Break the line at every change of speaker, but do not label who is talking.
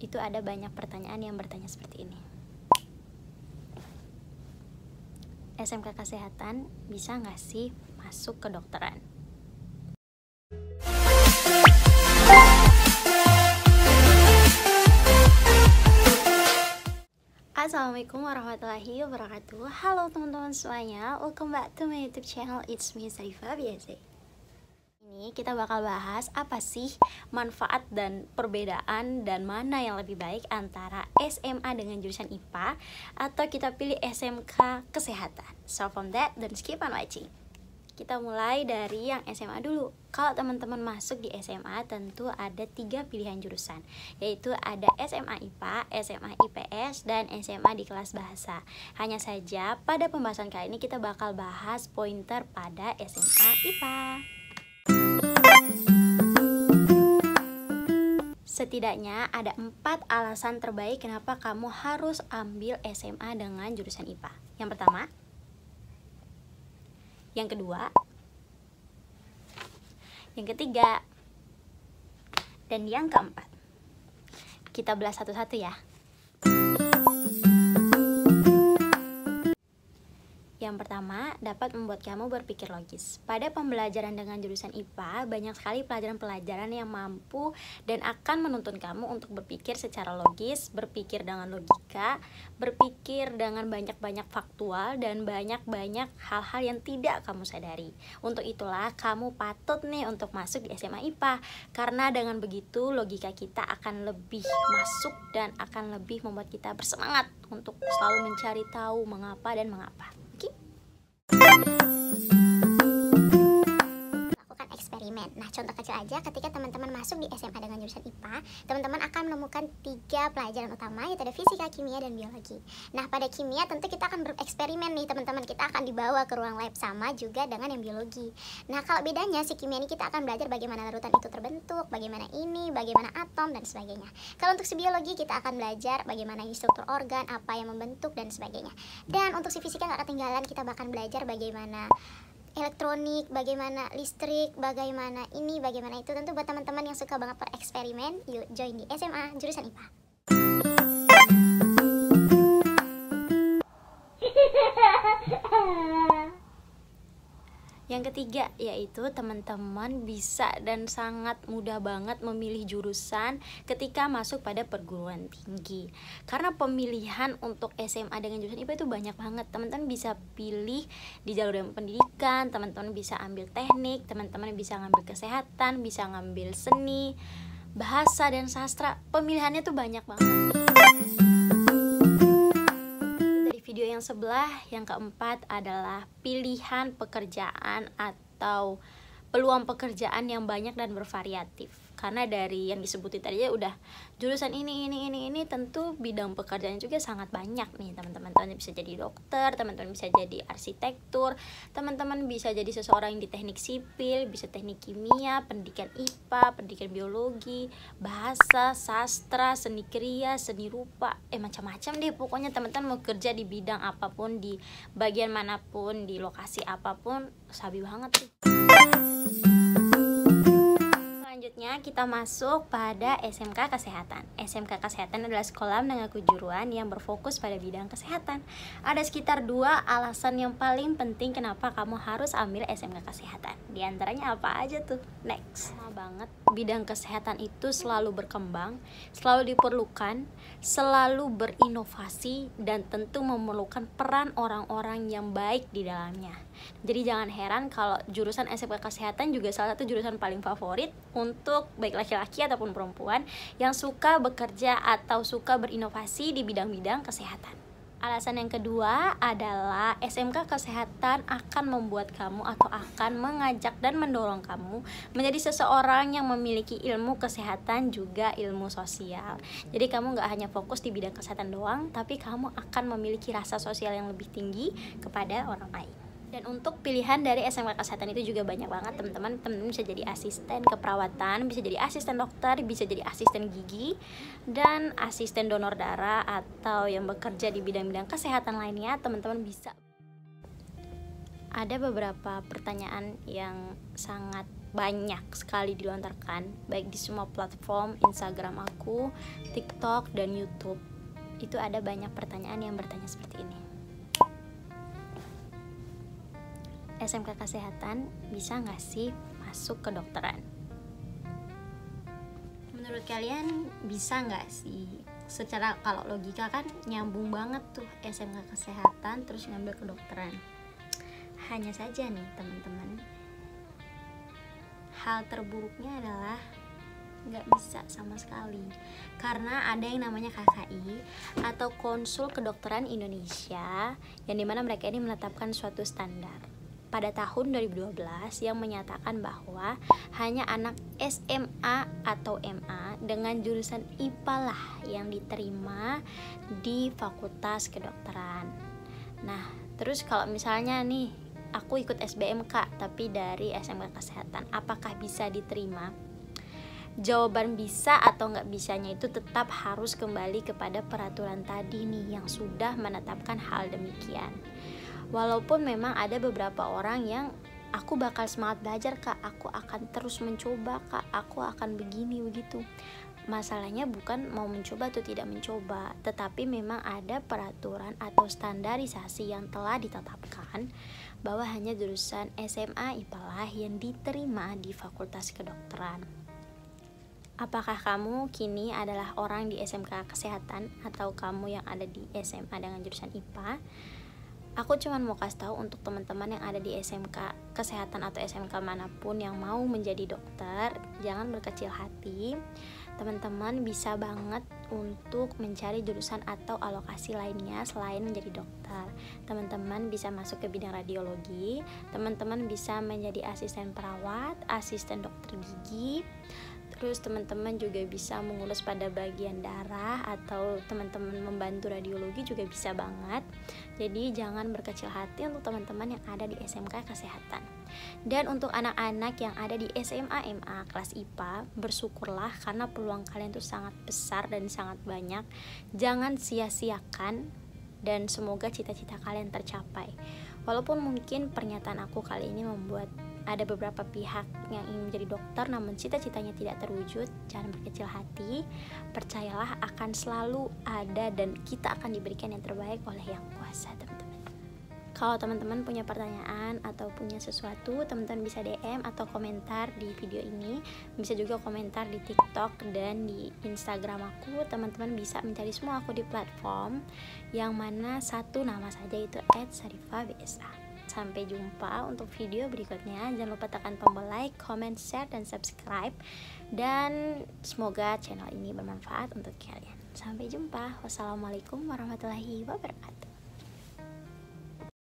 itu ada banyak pertanyaan yang bertanya seperti ini. SMK Kesehatan bisa nggak sih masuk kedokteran? Assalamualaikum warahmatullahi wabarakatuh. Halo teman-teman semuanya, welcome back to my YouTube channel. It's me Sarifah biasa. Ini kita bakal bahas apa sih manfaat dan perbedaan dan mana yang lebih baik antara SMA dengan jurusan IPA atau kita pilih SMK Kesehatan. So from that, don't skip on watching. Kita mulai dari yang SMA dulu. Kalau teman-teman masuk di SMA tentu ada 3 pilihan jurusan, yaitu ada SMA IPA, SMA IPS, dan SMA di kelas bahasa. Hanya saja pada pembahasan kali ini kita bakal bahas pointer pada SMA IPA. Setidaknya ada 4 alasan terbaik kenapa kamu harus ambil SMA dengan jurusan IPA. Yang pertama, yang kedua, yang ketiga, dan yang keempat. Kita belah satu-satu ya. Yang pertama, dapat membuat kamu berpikir logis. Pada pembelajaran dengan jurusan IPA, banyak sekali pelajaran-pelajaran yang mampu dan akan menuntun kamu untuk berpikir secara logis, berpikir dengan logika, berpikir dengan banyak-banyak faktual, dan banyak-banyak hal-hal yang tidak kamu sadari. Untuk itulah, kamu patut nih untuk masuk di SMA IPA. Karena dengan begitu, logika kita akan lebih masuk dan akan lebih membuat kita bersemangat untuk selalu mencari tahu mengapa dan mengapa.
Lakukan eksperimen. Nah, contoh kecil aja, ketika teman-teman masuk di SMA dengan jurusan IPA, teman-teman akan menemukan 3 pelajaran utama, yaitu ada fisika, kimia, dan biologi. Nah, pada kimia tentu kita akan bereksperimen nih teman-teman, kita akan dibawa ke ruang lab, sama juga dengan yang biologi. Nah, kalau bedanya si kimia ini kita akan belajar bagaimana larutan itu terbentuk, bagaimana ini, bagaimana atom, dan sebagainya. Kalau untuk si biologi kita akan belajar bagaimana struktur organ, apa yang membentuk, dan sebagainya. Dan untuk si fisika nggak ketinggalan, kita bahkan belajar bagaimana elektronik, bagaimana listrik, bagaimana ini, bagaimana itu. Tentu buat teman-teman yang suka banget bereksperimen, yuk join di SMA jurusan IPA.
Yang ketiga, yaitu teman-teman bisa dan sangat mudah banget memilih jurusan ketika masuk pada perguruan tinggi. Karena pemilihan untuk SMA dengan jurusan IPA itu banyak banget. Teman-teman bisa pilih di jalur yang pendidikan, teman-teman bisa ambil teknik, teman-teman bisa ngambil kesehatan, bisa ngambil seni, bahasa, dan sastra. Pemilihannya tuh banyak banget. Video yang sebelah, yang keempat adalah pilihan pekerjaan atau peluang pekerjaan yang banyak dan bervariatif. Karena dari yang disebutin tadi ya udah jurusan ini tentu bidang pekerjaan juga sangat banyak nih teman-teman. Teman-teman bisa jadi dokter, teman-teman bisa jadi arsitektur, teman-teman bisa jadi seseorang di teknik sipil, bisa teknik kimia, pendidikan IPA, pendidikan biologi, bahasa, sastra, seni kriya, seni rupa, macam-macam deh. Pokoknya teman-teman mau kerja di bidang apapun, di bagian manapun, di lokasi apapun, sabi banget sih. Selanjutnya kita masuk pada SMK Kesehatan. SMK Kesehatan adalah sekolah menengah kejuruan yang berfokus pada bidang kesehatan. Ada sekitar 2 alasan yang paling penting kenapa kamu harus ambil SMK Kesehatan. Di antaranya apa aja tuh? Next. Sama banget, bidang kesehatan itu selalu berkembang, selalu diperlukan, selalu berinovasi, dan tentu memerlukan peran orang-orang yang baik di dalamnya. Jadi jangan heran kalau jurusan SMK Kesehatan juga salah satu jurusan paling favorit untuk baik laki-laki ataupun perempuan yang suka bekerja atau suka berinovasi di bidang-bidang kesehatan. Alasan yang kedua adalah SMK Kesehatan akan membuat kamu atau akan mengajak dan mendorong kamu menjadi seseorang yang memiliki ilmu kesehatan juga ilmu sosial. Jadi kamu gak hanya fokus di bidang kesehatan doang, tapi kamu akan memiliki rasa sosial yang lebih tinggi kepada orang lain. Dan untuk pilihan dari SMK Kesehatan itu juga banyak banget teman-teman. Teman-teman bisa jadi asisten keperawatan, bisa jadi asisten dokter, bisa jadi asisten gigi, dan asisten donor darah, atau yang bekerja di bidang-bidang kesehatan lainnya. Teman-teman bisa. Ada beberapa pertanyaan yang sangat banyak sekali dilontarkan, baik di semua platform Instagram aku, TikTok, dan YouTube. Itu ada banyak pertanyaan yang bertanya seperti ini. SMK Kesehatan bisa nggak sih masuk kedokteran? Menurut kalian bisa nggak sih? Secara kalau logika kan nyambung banget tuh, SMK Kesehatan terus ngambil kedokteran. Hanya saja nih teman-teman, hal terburuknya adalah nggak bisa sama sekali, karena ada yang namanya KKI atau Konsul Kedokteran Indonesia, yang dimana mereka ini menetapkan suatu standar pada tahun 2012 yang menyatakan bahwa hanya anak SMA atau MA dengan jurusan IPA lah yang diterima di Fakultas Kedokteran. Nah, terus kalau misalnya nih aku ikut SBMK tapi dari SMK Kesehatan, apakah bisa diterima? Jawaban bisa atau nggak bisanya itu tetap harus kembali kepada peraturan tadi nih yang sudah menetapkan hal demikian. Walaupun memang ada beberapa orang yang aku bakal semangat belajar kak, aku akan terus mencoba kak, aku akan begini begitu. Masalahnya bukan mau mencoba atau tidak mencoba, tetapi memang ada peraturan atau standarisasi yang telah ditetapkan bahwa hanya jurusan SMA IPA lah yang diterima di Fakultas Kedokteran. Apakah kamu kini adalah orang di SMK Kesehatan atau kamu yang ada di SMA dengan jurusan IPA? Aku cuma mau kasih tahu untuk teman-teman yang ada di SMK Kesehatan atau SMK manapun yang mau menjadi dokter, jangan berkecil hati. Teman-teman bisa banget untuk mencari jurusan atau alokasi lainnya selain menjadi dokter. Teman-teman bisa masuk ke bidang radiologi, teman-teman bisa menjadi asisten perawat, asisten dokter gigi. Terus teman-teman juga bisa mengurus pada bagian darah, atau teman-teman membantu radiologi juga bisa banget. Jadi jangan berkecil hati untuk teman-teman yang ada di SMK Kesehatan. Dan untuk anak-anak yang ada di SMA MA kelas IPA, bersyukurlah karena peluang kalian tuh sangat besar dan sangat banyak. Jangan sia-siakan dan semoga cita-cita kalian tercapai. Walaupun mungkin pernyataan aku kali ini membuat ada beberapa pihak yang ingin menjadi dokter namun cita-citanya tidak terwujud, jangan berkecil hati. Percayalah akan selalu ada dan kita akan diberikan yang terbaik oleh Yang Kuasa, teman-teman. Kalau teman-teman punya pertanyaan atau punya sesuatu, teman-teman bisa DM atau komentar di video ini. Bisa juga komentar di TikTok dan di Instagram aku. Teman-teman bisa mencari semua aku di platform yang mana satu nama saja, itu @sarifabsa. Sampai jumpa untuk video berikutnya. Jangan lupa tekan tombol like, comment, share, dan subscribe. Dan semoga channel ini bermanfaat untuk kalian. Sampai jumpa. Wassalamualaikum warahmatullahi wabarakatuh.